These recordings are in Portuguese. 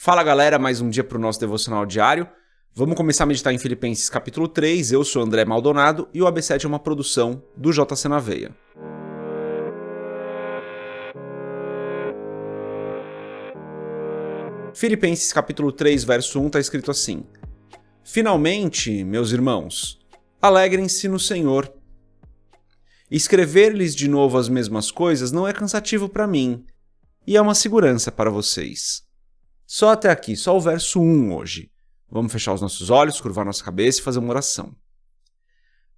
Fala galera, mais um dia para o nosso devocional diário. Vamos começar a meditar em Filipenses capítulo 3, eu sou André Maldonado e o AB7 é uma produção do JC na Veia. Filipenses capítulo 3, verso 1 está escrito assim: Finalmente, meus irmãos, alegrem-se no Senhor. Escrever-lhes de novo as mesmas coisas não é cansativo para mim e é uma segurança para vocês. Só até aqui, só o verso 1 hoje. Vamos fechar os nossos olhos, curvar nossa cabeça e fazer uma oração.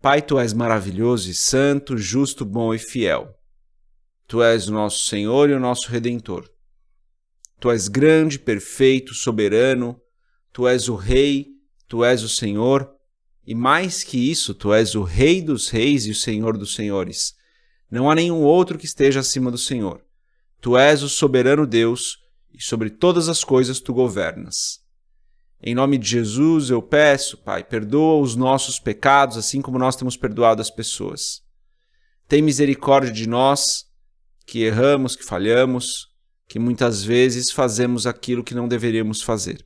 Pai, Tu és maravilhoso e santo, justo, bom e fiel. Tu és o nosso Senhor e o nosso Redentor. Tu és grande, perfeito, soberano. Tu és o Rei, Tu és o Senhor. E mais que isso, Tu és o Rei dos reis e o Senhor dos senhores. Não há nenhum outro que esteja acima do Senhor. Tu és o soberano Deus, e sobre todas as coisas Tu governas. Em nome de Jesus eu peço, Pai, perdoa os nossos pecados, assim como nós temos perdoado as pessoas. Tem misericórdia de nós, que erramos, que falhamos, que muitas vezes fazemos aquilo que não deveríamos fazer.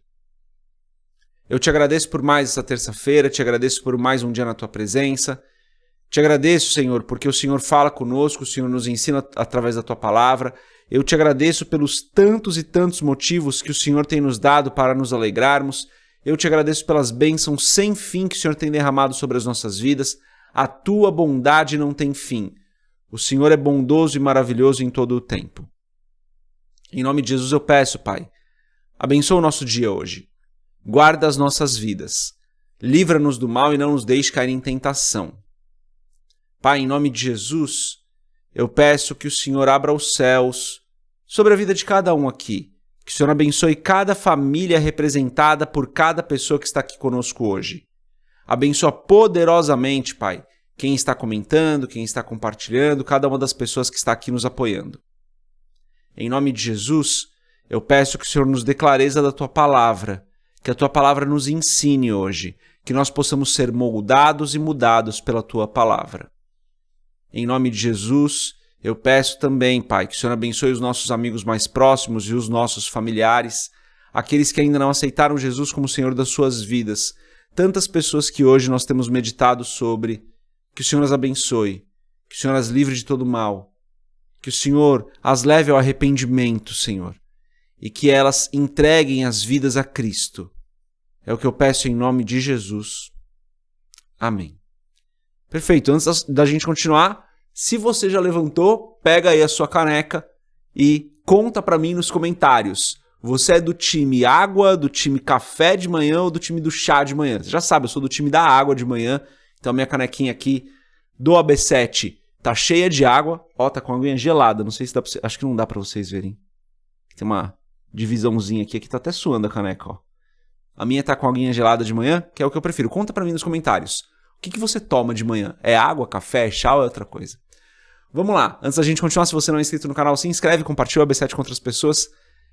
Eu te agradeço por mais essa terça-feira, te agradeço por mais um dia na Tua presença. Te agradeço, Senhor, porque o Senhor fala conosco, o Senhor nos ensina através da Tua palavra. Eu te agradeço pelos tantos e tantos motivos que o Senhor tem nos dado para nos alegrarmos. Eu te agradeço pelas bênçãos sem fim que o Senhor tem derramado sobre as nossas vidas. A Tua bondade não tem fim. O Senhor é bondoso e maravilhoso em todo o tempo. Em nome de Jesus eu peço, Pai, abençoa o nosso dia hoje. Guarda as nossas vidas. Livra-nos do mal e não nos deixe cair em tentação. Pai, em nome de Jesus, eu peço que o Senhor abra os céus sobre a vida de cada um aqui. Que o Senhor abençoe cada família representada por cada pessoa que está aqui conosco hoje. Abençoa poderosamente, Pai, quem está comentando, quem está compartilhando, cada uma das pessoas que está aqui nos apoiando. Em nome de Jesus, eu peço que o Senhor nos dê clareza da Tua palavra, que a Tua palavra nos ensine hoje, que nós possamos ser moldados e mudados pela Tua palavra. Em nome de Jesus, eu peço também, Pai, que o Senhor abençoe os nossos amigos mais próximos e os nossos familiares, aqueles que ainda não aceitaram Jesus como Senhor das suas vidas. Tantas pessoas que hoje nós temos meditado sobre. Que o Senhor as abençoe, que o Senhor as livre de todo mal, que o Senhor as leve ao arrependimento, Senhor, e que elas entreguem as vidas a Cristo. É o que eu peço em nome de Jesus. Amém. Perfeito, antes da gente continuar, se você já levantou, pega aí a sua caneca e conta pra mim nos comentários. Você é do time água, do time café de manhã ou do time do chá de manhã? Você já sabe, eu sou do time da água de manhã, então a minha canequinha aqui do AB7 tá cheia de água. Ó, tá com a aguinha gelada, não sei se dá pra acho que não dá pra vocês verem. Tem uma divisãozinha aqui que tá até suando a caneca, ó. A minha tá com a aguinha gelada de manhã, que é o que eu prefiro. Conta pra mim nos comentários. O que você toma de manhã? É água, café, chá ou é outra coisa? Vamos lá. Antes da gente continuar, se você não é inscrito no canal, se inscreve, compartilha o AB7 com outras pessoas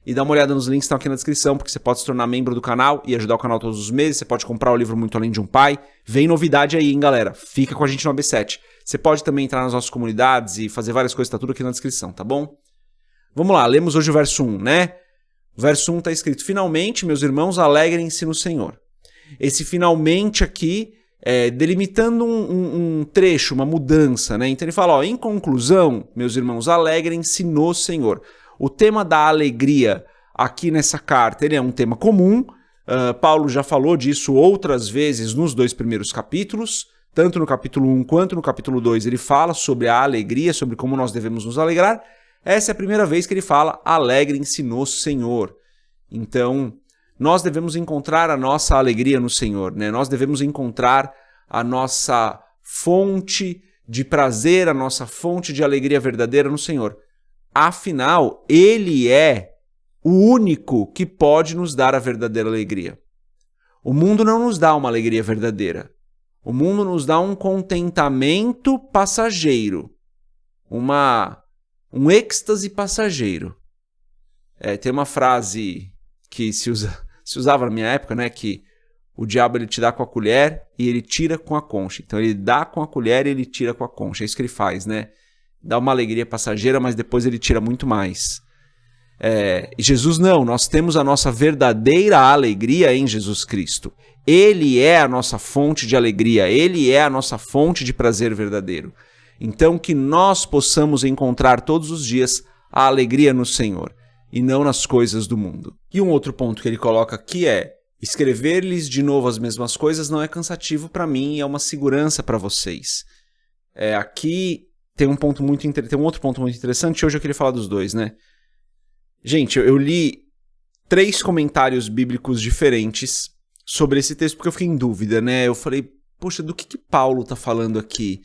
e dá uma olhada nos links que estão aqui na descrição, porque você pode se tornar membro do canal e ajudar o canal todos os meses. Você pode comprar o livro Muito Além de um Pai. Vem novidade aí, hein, galera? Fica com a gente no AB7. Você pode também entrar nas nossas comunidades e fazer várias coisas, tá tudo aqui na descrição, tá bom? Vamos lá, lemos hoje o verso 1, né? O verso 1 está escrito: Finalmente, meus irmãos, alegrem-se no Senhor. Esse finalmente aqui delimitando um trecho, uma mudança, né? Então ele fala, ó, em conclusão, meus irmãos, alegrem-se no Senhor. O tema da alegria aqui nessa carta, ele é um tema comum. Paulo já falou disso outras vezes nos dois primeiros capítulos, tanto no capítulo 1 quanto no capítulo 2 ele fala sobre a alegria, sobre como nós devemos nos alegrar. Essa é a primeira vez que ele fala, alegrem-se no Senhor. Então, nós devemos encontrar a nossa alegria no Senhor, né? Nós devemos encontrar a nossa fonte de prazer, a nossa fonte de alegria verdadeira no Senhor. Afinal, Ele é o único que pode nos dar a verdadeira alegria. O mundo não nos dá uma alegria verdadeira. O mundo nos dá um contentamento passageiro, um êxtase passageiro. Tem uma frase que se usava na minha época, né, que o diabo ele te dá com a colher e ele tira com a concha. Então ele dá com a colher e ele tira com a concha. É isso que ele faz, né? Dá uma alegria passageira, mas depois ele tira muito mais. Jesus não, nós temos a nossa verdadeira alegria em Jesus Cristo. Ele é a nossa fonte de alegria, Ele é a nossa fonte de prazer verdadeiro. Então que nós possamos encontrar todos os dias a alegria no Senhor e não nas coisas do mundo. E um outro ponto que ele coloca aqui é: escrever-lhes de novo as mesmas coisas não é cansativo para mim e é uma segurança para vocês. Aqui tem um outro ponto muito interessante, hoje eu queria falar dos dois, né? Gente, eu li 3 comentários bíblicos diferentes sobre esse texto porque eu fiquei em dúvida, né? Eu falei, poxa, do que Paulo tá falando aqui?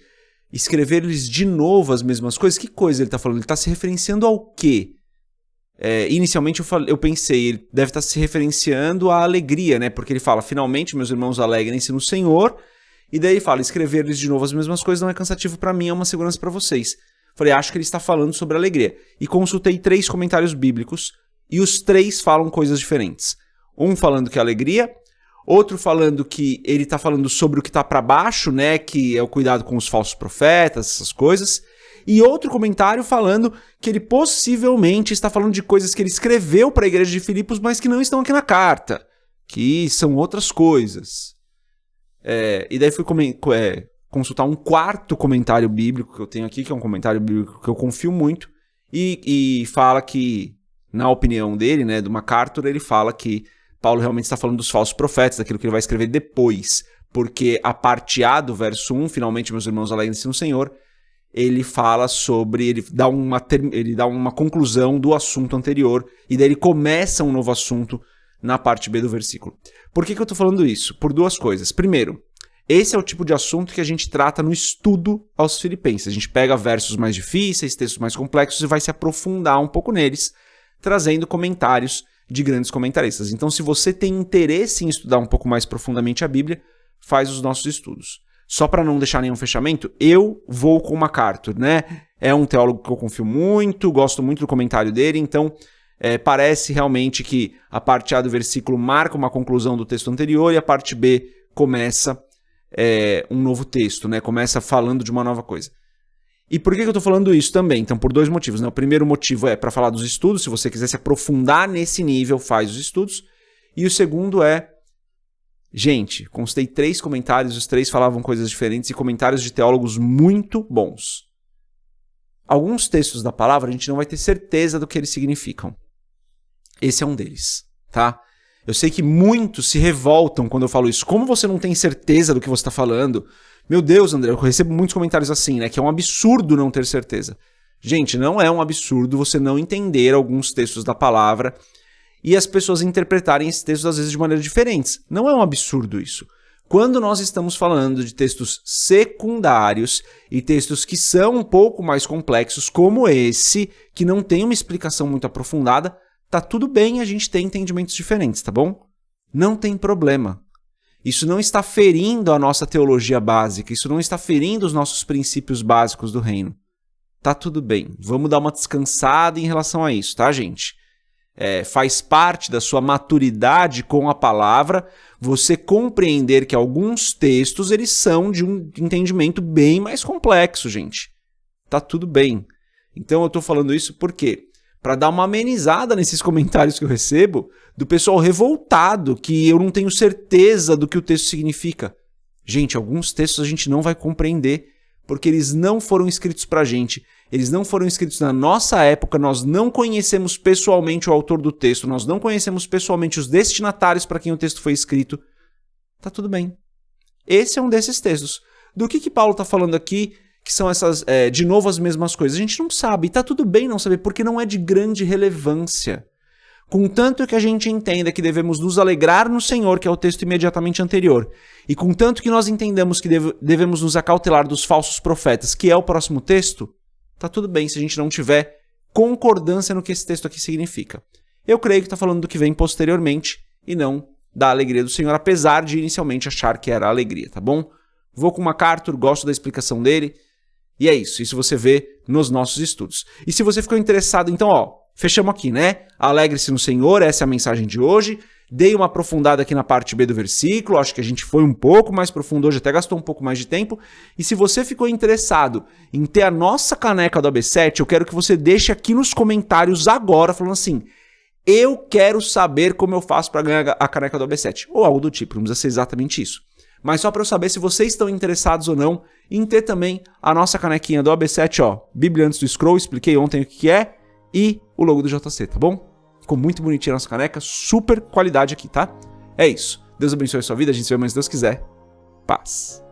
Escrever-lhes de novo as mesmas coisas? Que coisa ele tá falando? Ele tá se referenciando ao quê? Inicialmente eu pensei, ele deve estar se referenciando à alegria, né? Porque ele fala, finalmente, meus irmãos, alegrem-se no Senhor. E daí ele fala, escrever-lhes de novo as mesmas coisas não é cansativo para mim, é uma segurança para vocês. Falei, acho que ele está falando sobre alegria. E consultei 3 comentários bíblicos e os 3 falam coisas diferentes. Um falando que é alegria, outro falando que ele está falando sobre o que está para baixo, né? Que é o cuidado com os falsos profetas, essas coisas. E outro comentário falando que ele possivelmente está falando de coisas que ele escreveu para a igreja de Filipos, mas que não estão aqui na carta, que são outras coisas. E daí fui consultar um 4º comentário bíblico que eu tenho aqui, que é um comentário bíblico que eu confio muito, e fala que, na opinião dele, né, do MacArthur, ele fala que Paulo realmente está falando dos falsos profetas, daquilo que ele vai escrever depois, porque a parte A do verso 1, finalmente, meus irmãos, alegrem-se no Senhor, ele fala sobre, ele dá uma conclusão do assunto anterior, e daí ele começa um novo assunto na parte B do versículo. Por que eu estou falando isso? Por 2 coisas. Primeiro, esse é o tipo de assunto que a gente trata no estudo aos Filipenses. A gente pega versos mais difíceis, textos mais complexos e vai se aprofundar um pouco neles, trazendo comentários de grandes comentaristas. Então, se você tem interesse em estudar um pouco mais profundamente a Bíblia, faz os nossos estudos. Só para não deixar nenhum fechamento, eu vou com o MacArthur, né? É um teólogo que eu confio muito, gosto muito do comentário dele, então parece realmente que a parte A do versículo marca uma conclusão do texto anterior e a parte B começa um novo texto, né? Começa falando de uma nova coisa. E por que eu estou falando isso também? Então, por 2 motivos, né? O primeiro motivo é para falar dos estudos, se você quiser se aprofundar nesse nível, faz os estudos. E o segundo gente, consultei 3 comentários, os 3 falavam coisas diferentes e comentários de teólogos muito bons. Alguns textos da palavra a gente não vai ter certeza do que eles significam. Esse é um deles, tá? Eu sei que muitos se revoltam quando eu falo isso. Como você não tem certeza do que você está falando? Meu Deus, André, eu recebo muitos comentários assim, né? Que é um absurdo não ter certeza. Gente, não é um absurdo você não entender alguns textos da palavra e as pessoas interpretarem esses textos às vezes de maneiras diferentes. Não é um absurdo isso. Quando nós estamos falando de textos secundários e textos que são um pouco mais complexos, como esse, que não tem uma explicação muito aprofundada, tá tudo bem a gente ter entendimentos diferentes, tá bom? Não tem problema. Isso não está ferindo a nossa teologia básica, isso não está ferindo os nossos princípios básicos do reino. Tá tudo bem. Vamos dar uma descansada em relação a isso, tá, gente? Faz parte da sua maturidade com a palavra você compreender que alguns textos eles são de um entendimento bem mais complexo, gente. Tá tudo bem. Então eu tô falando isso por quê? Para dar uma amenizada nesses comentários que eu recebo do pessoal revoltado que eu não tenho certeza do que o texto significa. Gente, alguns textos a gente não vai compreender porque eles não foram escritos pra gente. Eles não foram escritos na nossa época, nós não conhecemos pessoalmente o autor do texto, nós não conhecemos pessoalmente os destinatários para quem o texto foi escrito. Tá tudo bem. Esse é um desses textos. Do que Paulo está falando aqui, que são essas, de novo, as mesmas coisas? A gente não sabe, e tá tudo bem não saber, porque não é de grande relevância. Contanto que a gente entenda que devemos nos alegrar no Senhor, que é o texto imediatamente anterior, e contanto que nós entendamos que devemos nos acautelar dos falsos profetas, que é o próximo texto, tá tudo bem se a gente não tiver concordância no que esse texto aqui significa. Eu creio que está falando do que vem posteriormente e não da alegria do Senhor, apesar de inicialmente achar que era a alegria, tá bom? Vou com o MacArthur, gosto da explicação dele, e é isso. Isso você vê nos nossos estudos. E se você ficou interessado, então, fechamos aqui, né? Alegre-se no Senhor, essa é a mensagem de hoje. Dei uma aprofundada aqui na parte B do versículo, acho que a gente foi um pouco mais profundo hoje, até gastou um pouco mais de tempo. E se você ficou interessado em ter a nossa caneca do AB7, eu quero que você deixe aqui nos comentários agora, falando assim, eu quero saber como eu faço para ganhar a caneca do AB7, ou algo do tipo, não precisa ser exatamente isso. Mas só para eu saber se vocês estão interessados ou não em ter também a nossa canequinha do AB7, ó, Bíblia antes do scroll, expliquei ontem o que é, e o logo do JC, tá bom? Ficou muito bonitinha a nossa caneca, super qualidade aqui, tá? É isso. Deus abençoe a sua vida, a gente se vê mais se Deus quiser. Paz.